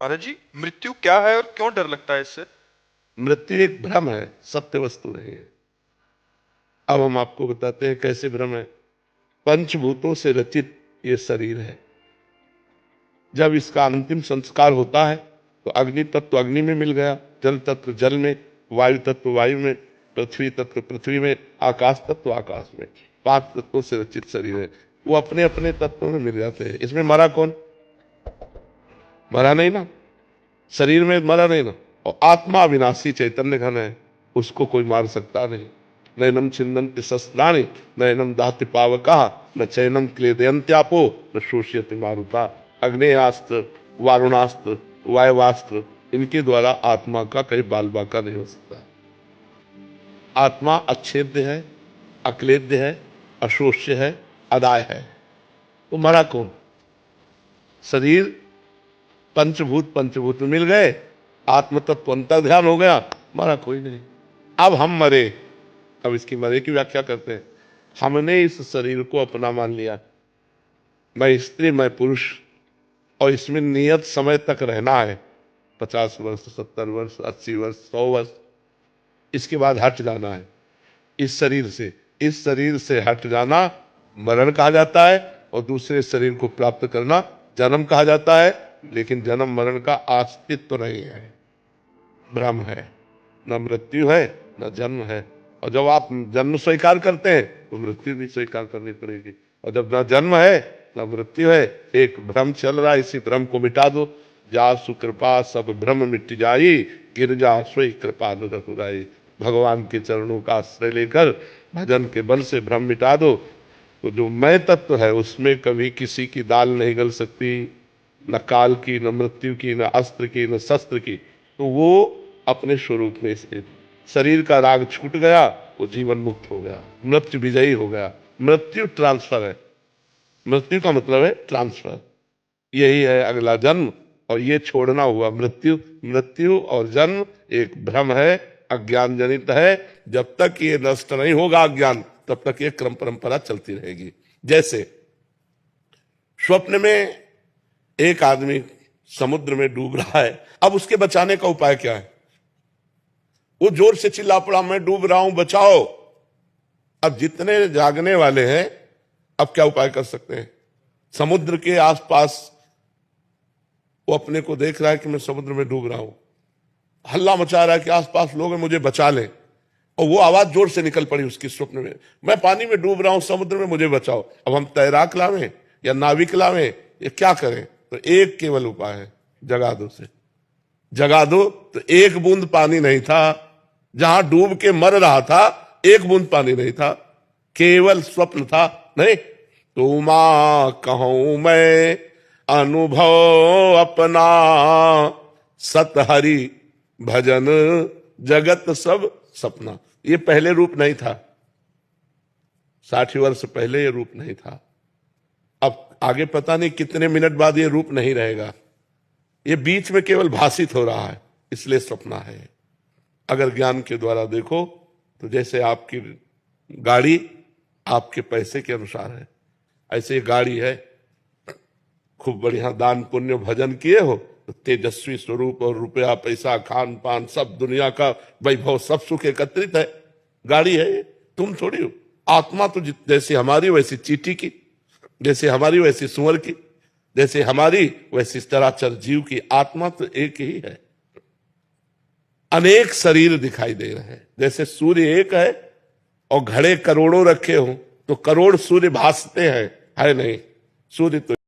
महाराज जी, मृत्यु क्या है और क्यों डर लगता है इससे? मृत्यु एक भ्रम है, सत्य वस्तु नहीं है। अब हम आपको बताते हैं कैसे भ्रम है। पंचभूतों से रचित ये शरीर है। जब इसका अंतिम संस्कार होता है तो अग्नि तत्व अग्नि में मिल गया, जल तत्व जल में, वायु तत्व वायु में, पृथ्वी तत्व पृथ्वी में, आकाश तत्व आकाश में। 5 तत्वों से रचित शरीर है। वो अपने अपने तत्वों में मिल जाते हैं। इसमें मरा कौन? मरा नहीं ना, शरीर में मरा नहीं ना। और आत्मा अविनाशी चैतन्य घन है, उसको कोई मार सकता नहीं। नैनम छिन्दन्ति शस्त्राणि नैनम दाति पावका न चैनम क्लेदयन्त्यापो न शोष्यति मारुता। अग्नेयास्त्र, वारुणास्त्र, वायवास्त्र, इनके द्वारा आत्मा का कहीं बाल बाका नहीं हो सकता। आत्मा अच्छेद्य है, अक्लेद्य है, अशोष्य है, अदाय है। तो मरा कौन? शरीर पंचभूत पंचभूत में मिल गए, आत्म तत्व अंतर ध्यान हो गया, मरा कोई नहीं। अब हम मरे। अब इसकी मरे की व्याख्या करते हैं। हमने इस शरीर को अपना मान लिया, मैं स्त्री मैं पुरुष, और इसमें नियत समय तक रहना है। 50 वर्ष, 70 वर्ष, 80 वर्ष, 100 वर्ष। इसके बाद हट जाना है इस शरीर से। इस शरीर से हट जाना मरण कहा जाता है, और दूसरे शरीर को प्राप्त करना जन्म कहा जाता है। लेकिन जन्म मरण का अस्तित्व नहीं है, भ्रम है। न मृत्यु है न जन्म है। और जब आप जन्म स्वीकार करते हैं तो मृत्यु भी स्वीकार करनी पड़ेगी। और जब न जन्म है न मृत्यु है, एक भ्रम चल रहा है, इसी भ्रम को मिटा दो। जा सुकृपा सब भ्रम मिट जाई, गिरजा सोई कृपा रघुराई। भगवान के चरणों का आश्रय लेकर भजन के बल से भ्रम मिटा दो, तो जो मैं तत्व है उसमें कभी किसी की दाल नहीं गल सकती, न काल की, न मृत्यु की, न अस्त्र की, न शस्त्र की। तो वो अपने स्वरूप में स्थित। शरीर का राग छूट गया, वो जीवन मुक्त हो गया, मृत्यु विजयी हो गया। मृत्यु ट्रांसफर है। मृत्यु का मतलब है ट्रांसफर। यही है अगला जन्म, और ये छोड़ना हुआ मृत्यु। मृत्यु और जन्म एक भ्रम है, अज्ञान जनित है। जब तक ये नष्ट नहीं होगा अज्ञान, तब तक ये क्रम परंपरा चलती रहेगी। जैसे स्वप्न में एक आदमी समुद्र में डूब रहा है, अब उसके बचाने का उपाय क्या है? वो जोर से चिल्ला पड़ा, मैं डूब रहा हूं, बचाओ। अब जितने जागने वाले हैं, अब क्या उपाय कर सकते हैं? समुद्र के आसपास वो अपने को देख रहा है कि मैं समुद्र में डूब रहा हूं, हल्ला मचा रहा है कि आसपास लोग हैं, मुझे बचा लें। और वो आवाज जोर से निकल पड़ी उसकी स्वप्न में, मैं पानी में डूब रहा हूं, समुद्र में, मुझे बचाओ। अब हम तैराक लावें या नाविक लावें, ये क्या करें? तो एक केवल उपाय है, जगा दो से। जगा दो तो एक बूंद पानी नहीं था, जहां डूब के मर रहा था एक बूंद पानी नहीं था, केवल स्वप्न था। नहीं तो मां कहूं मैं अनुभव अपना, सत हरि भजन जगत सब सपना। ये पहले रूप नहीं था, 60 वर्ष पहले ये रूप नहीं था। अब आगे पता नहीं कितने मिनट बाद ये रूप नहीं रहेगा। ये बीच में केवल भाषित हो रहा है, इसलिए सपना है। अगर ज्ञान के द्वारा देखो तो जैसे आपकी गाड़ी आपके पैसे के अनुसार है, ऐसे ये गाड़ी है। खूब बढ़िया दान पुण्य भजन किए हो तो तेजस्वी स्वरूप और रुपया पैसा खान पान सब दुनिया का वैभव सब सुख एकत्रित है। गाड़ी है, तुम थोड़ी हो। आत्मा तो जैसे हमारी वैसी चींटी की, जैसे हमारी वैसी सुअर की, जैसे हमारी वैसी चराचर जीव की। आत्मा तो एक ही है। अनेक शरीर दिखाई दे रहे हैं। जैसे सूर्य एक है और घड़े करोड़ों रखे हो तो करोड़ सूर्य भासते हैं, है नहीं? सूर्य तो